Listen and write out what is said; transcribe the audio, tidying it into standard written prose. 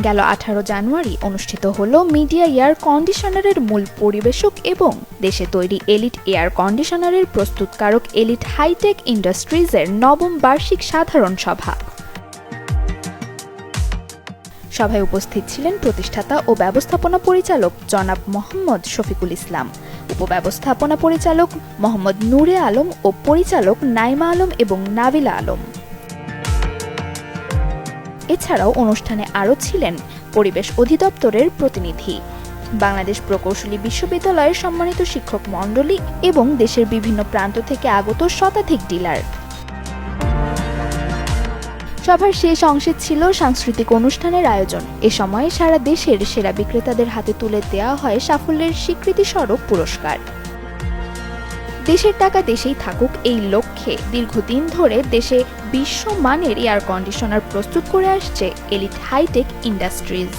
গেল 18 জানুয়ারি অনুষ্ঠিত হল মিডিয়া এয়ার কন্ডিশনারের মূল পরিবেশক এবং দেশে তৈরি এলিট এয়ার কন্ডিশনারের প্রস্তুতকারক এলিট হাইটেক ইন্ডাস্ট্রিজের নবম বার্ষিক সাধারণ সভা। সভায় উপস্থিত ছিলেন প্রতিষ্ঠাতা ও ব্যবস্থাপনা পরিচালক জনাব মোহাম্মদ শফিকুল ইসলাম, উপব্যবস্থাপনা পরিচালক মোহাম্মদ নূরে আলম ও পরিচালক নাইমা আলম এবং নাবিলা আলম। এছাড়াও অনুষ্ঠানে আরও ছিলেন পরিবেশ অধিদপ্তরের প্রতিনিধি, বাংলাদেশ প্রকৌশলী বিশ্ববিদ্যালয়ের সম্মানিত শিক্ষক মণ্ডলী এবং দেশের বিভিন্ন প্রান্ত থেকে আগত শতাধিক ডিলার। সভার শেষ অংশে ছিল সাংস্কৃতিক অনুষ্ঠানের আয়োজন। এ সময় সারা দেশের সেরা বিক্রেতাদের হাতে তুলে দেওয়া হয় সাফল্যের স্বীকৃতিস্বরূপ পুরস্কার। দেশের টাকা দেশেই থাকুক এই লক্ষ্যে দীর্ঘদিন ধরে দেশে বিশ্বমানের এয়ার কন্ডিশনার প্রস্তুত করে আসছে এলিট হাইটেক ইন্ডাস্ট্রিজ।